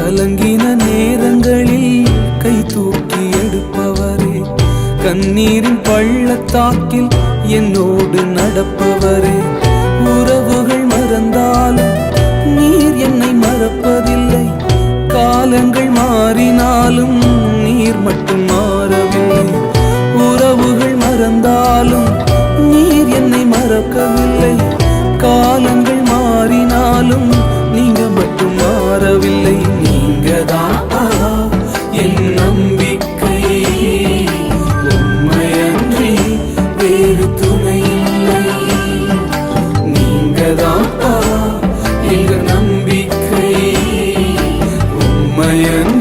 கலங்கின நேரங்களில் கை தூக்கி எடுப்பவரே, கண்ணீரின் பள்ளத்தாக்கில் என்னோடு நடப்பவரே, உறவுகள் மறந்தாலும் நீர் என்னை மறப்பதில்லை, காலங்கள் மாறினாலும் நீர் மட்டும் மாறவில்லை, உறவுகள் மறந்தாலும் நீர் என்னை மறக்கவில்லை, காலங்கள் மாறினாலும் நீங்க மட்டும் மாறவில்லை. நீங்கதான் என் நம்பிக்கை, உம்மையன்றி வேறு துணை இல்லை. நீங்கதான் எங்க நம்பிக்கை, உம்மையன்றி